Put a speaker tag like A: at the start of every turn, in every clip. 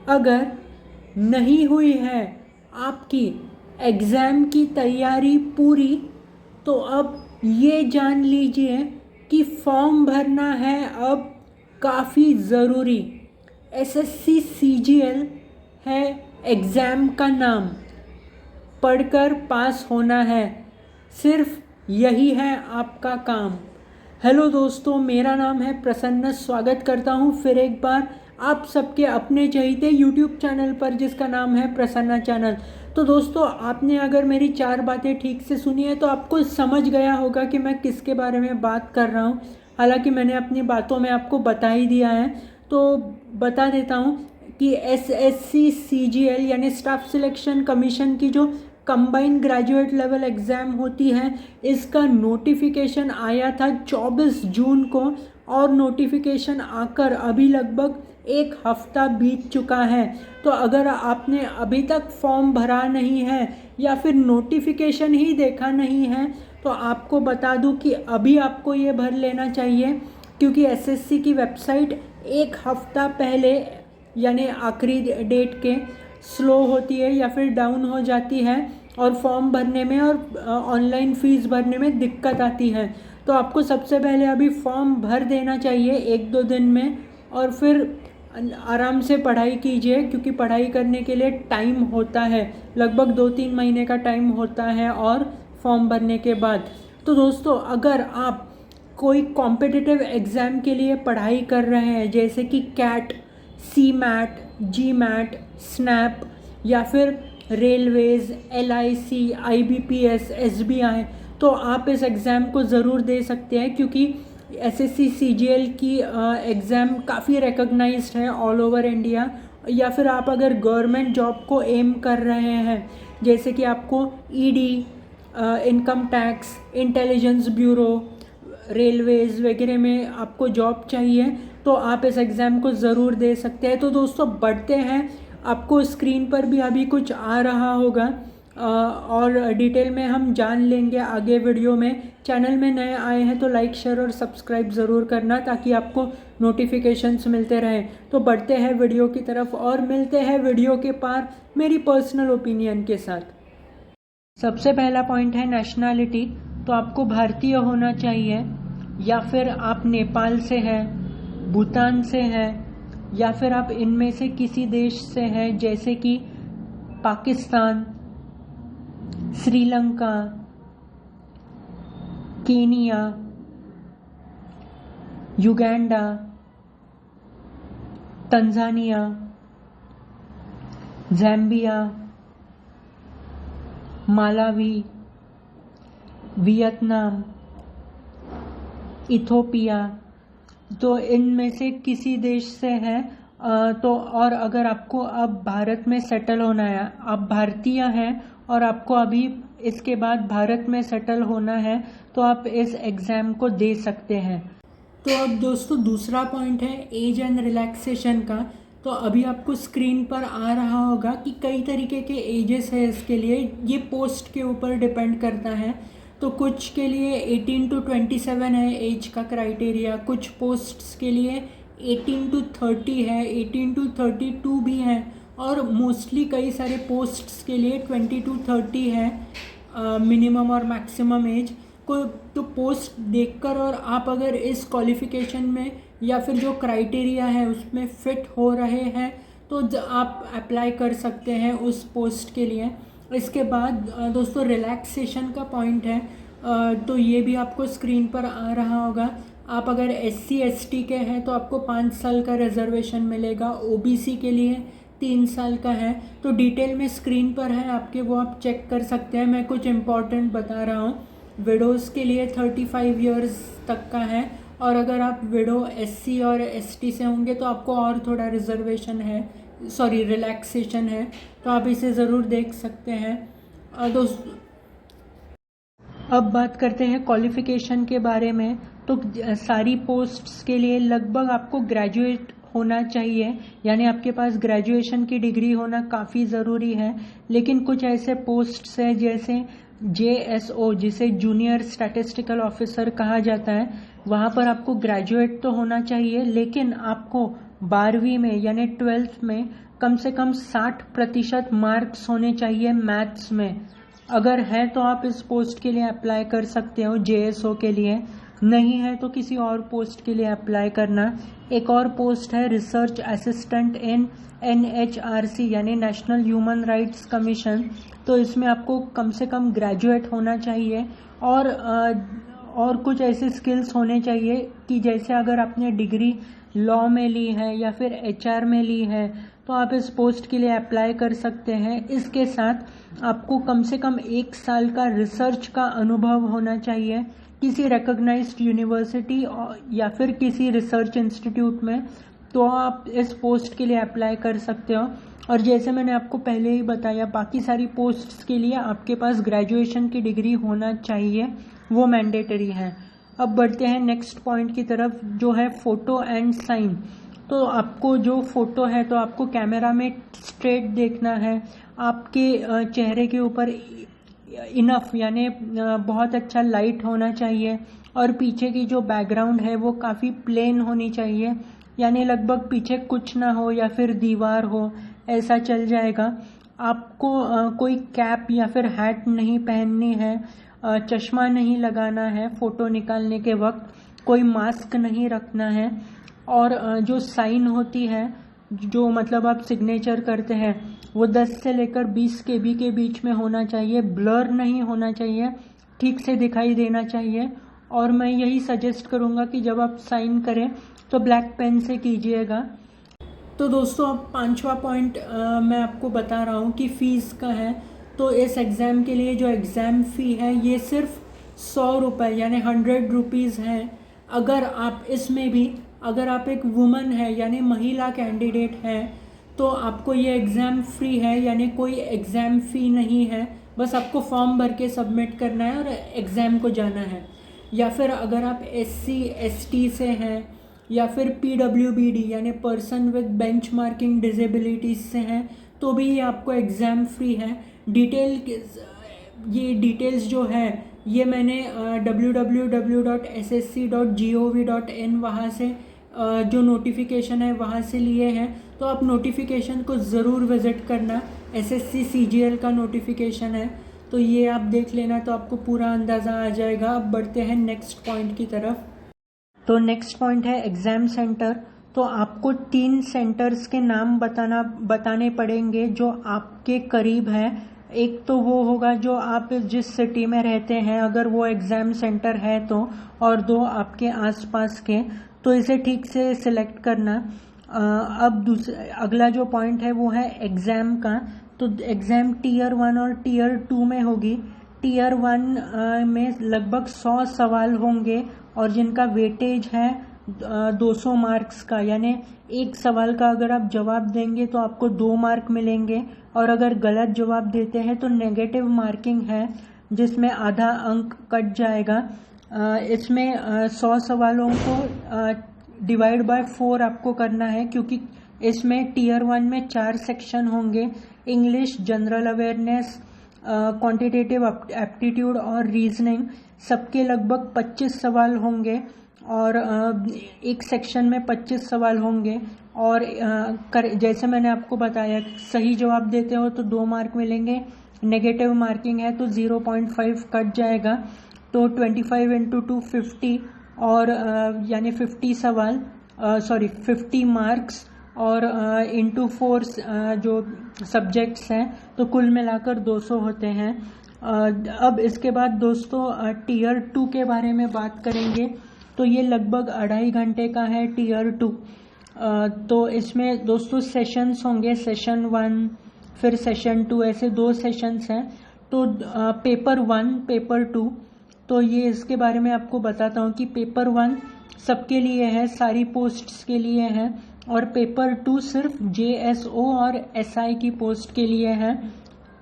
A: अगर नहीं हुई है आपकी एग्ज़ाम की तैयारी पूरी, तो अब ये जान लीजिए कि फॉर्म भरना है अब काफ़ी ज़रूरी। एसएससी सीजीएल है एग्ज़ाम का नाम, पढ़कर पास होना है, सिर्फ यही है आपका काम। हेलो दोस्तों, मेरा नाम है प्रसन्न। स्वागत करता हूँ फिर एक बार आप सबके अपने चहीते यूट्यूब चैनल पर, जिसका नाम है प्रसन्ना चैनल। तो दोस्तों, आपने अगर मेरी 4 बातें ठीक से सुनी है तो आपको समझ गया होगा कि मैं किसके बारे में बात कर रहा हूँ। हालांकि मैंने अपनी बातों में आपको बता ही दिया है, तो बता देता हूँ कि एसएससी सीजीएल यानी स्टाफ सिलेक्शन कमीशन की जो कंबाइंड ग्रेजुएट लेवल एग्ज़ाम होती है, इसका नोटिफिकेशन आया था 24 जून को, और नोटिफिकेशन आकर अभी लगभग 1 हफ्ता बीत चुका है। तो अगर आपने अभी तक फॉर्म भरा नहीं है या फिर नोटिफिकेशन ही देखा नहीं है, तो आपको बता दूं कि अभी आपको ये भर लेना चाहिए, क्योंकि एसएससी की वेबसाइट 1 हफ्ता पहले यानी आखिरी डेट के स्लो होती है या फिर डाउन हो जाती है, और फॉर्म भरने में और ऑनलाइन फ़ीस भरने में दिक्कत आती है। तो आपको सबसे पहले अभी फॉर्म भर देना चाहिए 1-2 दिन में, और फिर आराम से पढ़ाई कीजिए, क्योंकि पढ़ाई करने के लिए टाइम होता है, लगभग 2-3 महीने का टाइम होता है और फॉर्म भरने के बाद। तो दोस्तों, अगर आप कोई कॉम्पिटिटिव एग्ज़ाम के लिए पढ़ाई कर रहे हैं, जैसे कि कैट, सी मैट, जी मैट, स्नैप, या फिर रेलवेज़, LIC, IBPS, SBI, तो आप इस एग्ज़ाम को ज़रूर दे सकते हैं, क्योंकि एसएससी सीजीएल की एग्ज़ाम काफ़ी रिकॉग्नाइज्ड है ऑल ओवर इंडिया। या फिर आप अगर गवर्नमेंट जॉब को एम कर रहे हैं, जैसे कि आपको ED, income tax, intelligence bureau, Railways वगैरह में आपको जॉब चाहिए, तो आप इस एग्ज़ाम को ज़रूर दे सकते हैं। तो दोस्तों, बढ़ते हैं, आपको स्क्रीन पर भी अभी कुछ आ रहा होगा, और डिटेल में हम जान लेंगे आगे वीडियो में। चैनल में नए आए हैं तो लाइक, शेयर और सब्सक्राइब ज़रूर करना, ताकि आपको नोटिफिकेशंस मिलते रहें। तो बढ़ते हैं वीडियो की तरफ और मिलते हैं वीडियो के पार मेरी पर्सनल ओपिनियन के साथ। सबसे पहला पॉइंट है नेशनैलिटी। तो आपको भारतीय होना चाहिए, या फिर आप नेपाल से हैं, भूटान से हैं, या फिर आप इनमें से किसी देश से हैं, जैसे कि Pakistan, Sri Lanka, Kenya, Uganda, Tanzania, ज़ैम्बिया, Malawi, Vietnam, Ethiopia. तो इनमें से किसी देश से है। तो और अगर आपको अब भारत में सेटल होना है, आप भारतीय हैं और आपको अभी इसके बाद भारत में सेटल होना है, तो आप इस एग्ज़ाम को दे सकते हैं। तो अब दोस्तों, दूसरा पॉइंट है एज एंड रिलैक्सेशन का। तो अभी आपको स्क्रीन पर आ रहा होगा कि कई तरीके के एजेस है इसके लिए, ये पोस्ट के ऊपर डिपेंड करता है। तो कुछ के लिए 18 to 27 है एज का क्राइटेरिया, कुछ पोस्ट्स के लिए 18 to 30 है, 18 to 32 भी है, और मोस्टली कई सारे पोस्ट्स के लिए 20 to 30 है मिनिमम और मैक्सिमम एज को। तो पोस्ट देखकर, और आप अगर इस क्वालिफ़िकेशन में या फिर जो क्राइटेरिया है उसमें फ़िट हो रहे हैं, तो आप अप्लाई कर सकते हैं उस पोस्ट के लिए। इसके बाद दोस्तों, रिलैक्सेशन का पॉइंट है, तो ये भी आपको स्क्रीन पर आ रहा होगा। आप अगर SC ST के हैं तो आपको 5 साल का रिजर्वेशन मिलेगा, OBC के लिए 3 साल का है। तो डिटेल में स्क्रीन पर है आपके, वो आप चेक कर सकते हैं। मैं कुछ इम्पॉर्टेंट बता रहा हूँ। विडोज़ के लिए 35 ईयर्स तक का है, और अगर आप विडो SC और ST से होंगे तो आपको और थोड़ा रिजर्वेशन है, सॉरी रिलैक्सेशन है, तो आप इसे ज़रूर देख सकते हैं। दोस्तों, अब बात करते हैं क्वालिफ़िकेशन के बारे में। तो सारी पोस्ट्स के लिए लगभग आपको ग्रेजुएट होना चाहिए, यानी आपके पास ग्रेजुएशन की डिग्री होना काफ़ी ज़रूरी है। लेकिन कुछ ऐसे पोस्ट्स हैं जैसे JSO, जिसे जूनियर स्टैटिस्टिकल ऑफिसर कहा जाता है, वहाँ पर आपको ग्रेजुएट तो होना चाहिए, लेकिन आपको 12वीं में यानी 12th में कम से कम 60% मार्क्स होने चाहिए मैथ्स में। अगर है तो आप इस पोस्ट के लिए अप्लाई कर सकते हो, JSO के लिए। नहीं है तो किसी और पोस्ट के लिए अप्लाई करना। एक और पोस्ट है रिसर्च असिस्टेंट इन NHRC यानी नेशनल ह्यूमन राइट्स कमीशन। तो इसमें आपको कम से कम ग्रेजुएट होना चाहिए और कुछ ऐसे स्किल्स होने चाहिए कि जैसे अगर आपने डिग्री लॉ में ली है या फिर HR में ली है तो आप इस पोस्ट के लिए अप्लाई कर सकते हैं। इसके साथ आपको कम से कम 1 साल का रिसर्च का अनुभव होना चाहिए किसी रिकॉग्नाइज्ड यूनिवर्सिटी या फिर किसी रिसर्च इंस्टीट्यूट में, तो आप इस पोस्ट के लिए अप्लाई कर सकते हो। और जैसे मैंने आपको पहले ही बताया, बाकी सारी पोस्ट्स के लिए आपके पास ग्रेजुएशन की डिग्री होना चाहिए, वो मैंडेटरी है। अब बढ़ते हैं नेक्स्ट पॉइंट की तरफ, जो है फोटो एंड साइन। तो आपको जो फोटो है तो आपको कैमरा में स्ट्रेट देखना है, आपके चेहरे के ऊपर इनफ यानी बहुत अच्छा लाइट होना चाहिए, और पीछे की जो बैकग्राउंड है वो काफ़ी प्लेन होनी चाहिए, यानी लगभग पीछे कुछ ना हो या फिर दीवार हो, ऐसा चल जाएगा। आपको कोई कैप या फिर हैट नहीं पहननी है, चश्मा नहीं लगाना है फ़ोटो निकालने के वक्त, कोई मास्क नहीं रखना है, और जो साइन होती है, जो मतलब आप सिग्नेचर करते हैं, वो 10 से लेकर 20 KB के बीच में होना चाहिए, ब्लर नहीं होना चाहिए, ठीक से दिखाई देना चाहिए। और मैं यही सजेस्ट करूँगा कि जब आप साइन करें तो ब्लैक पेन से कीजिएगा। तो दोस्तों अब 5वां पॉइंट मैं आपको बता रहा हूँ कि फ़ीस का है। तो इस एग्ज़ाम के लिए जो एग्ज़ाम फ़ी है ये सिर्फ 100 रुपये यानी 100 रुपीज़ है। अगर आप इसमें भी अगर आप एक वुमन है यानी महिला कैंडिडेट है तो आपको ये एग्ज़ाम फ्री है, यानी कोई एग्ज़ाम फ़ी नहीं है, बस आपको फॉर्म भर के सबमिट करना है और एग्ज़ाम को जाना है। या फिर अगर आप SC ST से हैं या फिर PWBD यानी पर्सन विद बेंचमार्किंग डिसेबिलिटीज़ से हैं तो भी ये आपको एग्ज़ाम फ्री है। ये डिटेल्स जो है ये मैंने www.ssc.gov.in वहाँ से जो नोटिफिकेशन है वहाँ से लिए हैं, तो आप नोटिफिकेशन को ज़रूर विज़िट करना। SSC CGL का नोटिफिकेशन है तो ये आप देख लेना, तो आपको पूरा अंदाज़ा आ जाएगा। अब बढ़ते हैं नेक्स्ट पॉइंट की तरफ। तो नेक्स्ट पॉइंट है एग्ज़ाम सेंटर। तो आपको 3 सेंटर्स के नाम बताने पड़ेंगे जो आपके करीब है। एक तो वो होगा जो आप जिस सिटी में रहते हैं अगर वो एग्ज़ाम सेंटर है तो, और 2 आपके आसपास के, तो इसे ठीक से सिलेक्ट करना। अब अगला जो पॉइंट है वो है एग्ज़ाम का। तो एग्ज़ाम Tier 1 और Tier 2 में होगी। Tier 1 में लगभग 100 सवाल होंगे और जिनका वेटेज है 200 मार्क्स का, यानी एक सवाल का अगर आप जवाब देंगे तो आपको 2 मार्क मिलेंगे, और अगर गलत जवाब देते हैं तो नेगेटिव मार्किंग है जिसमें आधा अंक कट जाएगा। इसमें 100 सवालों को डिवाइड बाय 4 आपको करना है, क्योंकि इसमें Tier 1 में 4 सेक्शन होंगे, English, general awareness, quantitative aptitude और रीजनिंग। सबके लगभग 25 सवाल होंगे और एक सेक्शन में 25 सवाल होंगे। और जैसे मैंने आपको बताया, सही जवाब देते हो तो 2 मार्क मिलेंगे, नेगेटिव मार्किंग है तो 0.5 कट जाएगा। तो 25 × 2 50 और यानी 50 सवाल 50 मार्क्स, और इंटू 4 जो सब्जेक्ट्स हैं तो कुल मिलाकर 200 होते हैं। अब इसके बाद दोस्तों Tier 2 के बारे में बात करेंगे। तो ये लगभग 2.5 घंटे का है Tier 2। तो इसमें दोस्तों सेशंस होंगे, सेशन 1 फिर सेशन 2, ऐसे 2 सेशंस हैं। तो पेपर 1 पेपर 2, तो ये इसके बारे में आपको बताता हूँ कि पेपर 1 सबके लिए है, सारी पोस्ट्स के लिए है, और पेपर 2 सिर्फ JSO और SI की पोस्ट के लिए है।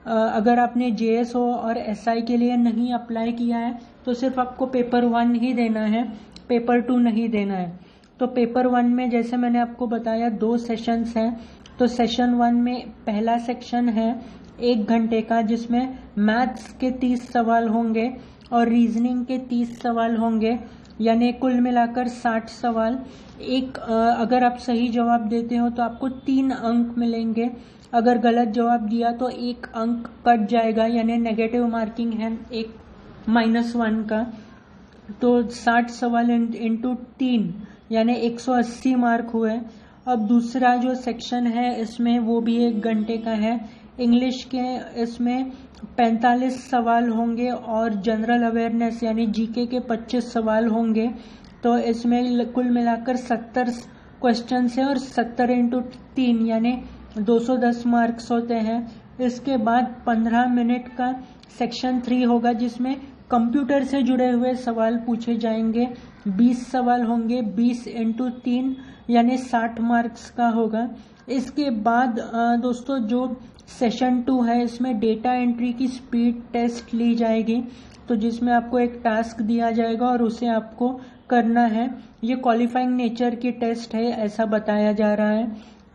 A: अगर आपने JSO और SI के लिए नहीं अप्लाई किया है तो सिर्फ आपको पेपर 1 ही देना है, पेपर 2 नहीं देना है। तो पेपर 1 में जैसे मैंने आपको बताया 2 सेशंस हैं। तो सेशन 1 में पहला सेक्शन है 1 घंटे का, जिसमें मैथ्स के 30 सवाल होंगे और रीजनिंग के 30 सवाल होंगे। यानी कुल मिलाकर 60 सवाल। अगर आप सही जवाब देते हो तो आपको 3 अंक मिलेंगे, अगर गलत जवाब दिया तो 1 अंक कट जाएगा, यानी नेगेटिव मार्किंग है एक -1 का। तो 60 सवाल इंटू 3 यानी 180 मार्क हुए। अब दूसरा जो सेक्शन है इसमें वो भी 1 घंटे का है। इंग्लिश के इसमें 45 सवाल होंगे और जनरल अवेयरनेस यानी जीके के 25 सवाल होंगे। तो इसमें कुल मिलाकर 70 क्वेश्चन है और 70 इंटू 3 यानी 210 मार्क्स होते हैं। इसके बाद 15 मिनट का सेक्शन 3 होगा जिसमें कंप्यूटर से जुड़े हुए सवाल पूछे जाएंगे। 20 सवाल होंगे, 20 इंटू 3 यानी 60 मार्क्स का होगा। इसके बाद दोस्तों जो सेशन 2 है इसमें डेटा एंट्री की स्पीड टेस्ट ली जाएगी, तो जिसमें आपको एक टास्क दिया जाएगा और उसे आपको करना है। ये क्वालिफाइंग नेचर की टेस्ट है ऐसा बताया जा रहा है।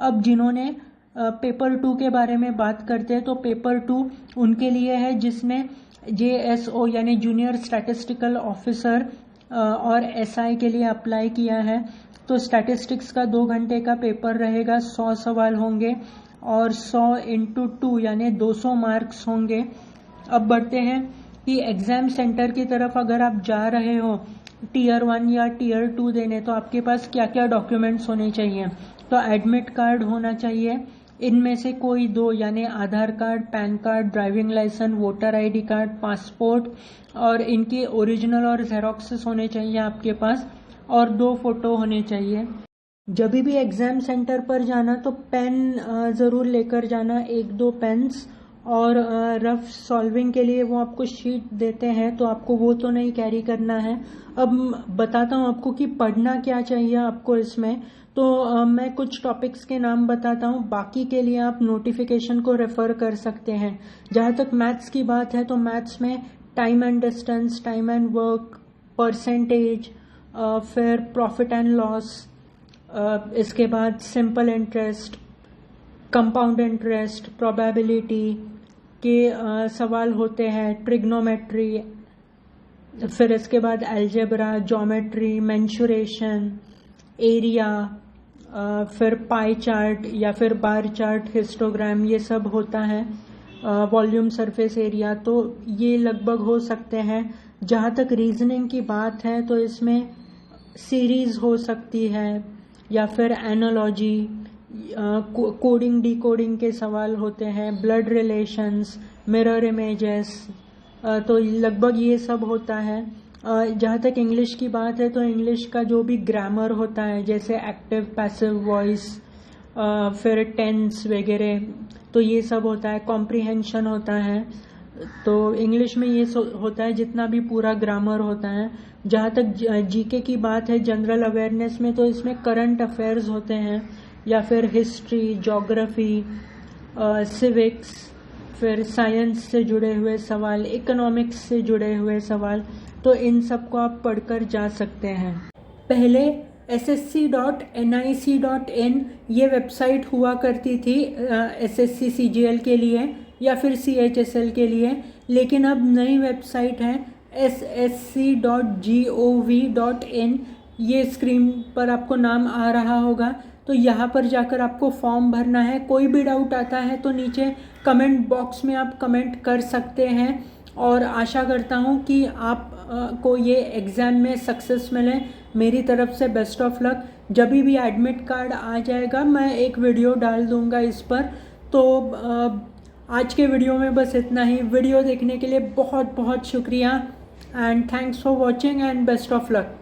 A: अब जिन्होंने पेपर 2 के बारे में बात करते हैं तो पेपर 2 उनके लिए है जिसने JSO यानी जूनियर स्टैटिस्टिकल ऑफिसर और SI के लिए अप्लाई किया है। तो स्टैटिस्टिक्स का 2 घंटे का पेपर रहेगा, 100 सवाल होंगे और 100 इंटू 2 यानी 200 मार्क्स होंगे। अब बढ़ते हैं कि एग्जाम सेंटर की तरफ अगर आप जा रहे हो टीयर 1 या टीयर 2 देने, तो आपके पास क्या क्या डॉक्यूमेंट्स होने चाहिए। तो एडमिट कार्ड होना चाहिए, इनमें से कोई 2 यानी Aadhaar card, PAN card, driving licence, voter ID card, passport और इनके ओरिजिनल और जेरोक्सेस होने चाहिए आपके पास, और 2 फोटो होने चाहिए। जब भी एग्जाम सेंटर पर जाना तो पेन ज़रूर लेकर जाना, 1-2 पेन्स, और रफ सॉल्विंग के लिए वो आपको शीट देते हैं तो आपको वो तो नहीं कैरी करना है। अब बताता हूँ आपको कि पढ़ना क्या चाहिए आपको इसमें। तो मैं कुछ टॉपिक्स के नाम बताता हूँ, बाकी के लिए आप नोटिफिकेशन को रेफर कर सकते हैं। जहाँ तक मैथ्स की बात है तो मैथ्स में time and distance, time and work, percentage, फिर प्रॉफिट एंड लॉस, इसके बाद simple interest, compound interest, probability के सवाल होते हैं, ट्रिग्नोमेट्री, फिर इसके बाद अलजेब्रा, ज्योमेट्री, मेंशुरेशन, एरिया, फिर पाई चार्ट या फिर बार चार्ट, हिस्टोग्राम, ये सब होता है, वॉल्यूम, सरफेस एरिया। तो ये लगभग हो सकते हैं। जहाँ तक रीजनिंग की बात है तो इसमें सीरीज हो सकती है या फिर एनालॉजी, कोडिंग डिकोडिंग के सवाल होते हैं, ब्लड रिलेशंस, मिरर इमेजेस, तो लगभग ये सब होता है। जहाँ तक इंग्लिश की बात है तो इंग्लिश का जो भी ग्रामर होता है जैसे एक्टिव, पैसिव वॉइस, फिर टेंस वगैरह, तो ये सब होता है। कॉम्प्रिहेंशन होता है, तो इंग्लिश में ये होता है जितना भी पूरा ग्रामर होता है। जहाँ तक जीके की बात है, जनरल अवेयरनेस में, तो इसमें करंट अफेयर्स होते हैं या फिर हिस्ट्री, ज्योग्राफी, सिविक्स, फिर साइंस से जुड़े हुए सवाल, इकोनॉमिक्स से जुड़े हुए सवाल, तो इन सब को आप पढ़कर जा सकते हैं। पहले ssc.nic.in ये वेबसाइट हुआ करती थी SSC CGL के लिए या फिर CHSL के लिए, लेकिन अब नई वेबसाइट है ssc.gov.in। ये स्क्रीन पर आपको नाम आ रहा होगा, तो यहाँ पर जाकर आपको फॉर्म भरना है। कोई भी डाउट आता है तो नीचे कमेंट बॉक्स में आप कमेंट कर सकते हैं, और आशा करता हूँ कि आप को ये एग्ज़ाम में सक्सेस मिले। मेरी तरफ से बेस्ट ऑफ लक। जब भी एडमिट कार्ड आ जाएगा मैं एक वीडियो डाल दूँगा इस पर। तो आज के वीडियो में बस इतना ही। वीडियो देखने के लिए बहुत बहुत शुक्रिया and thanks for watching and best of luck.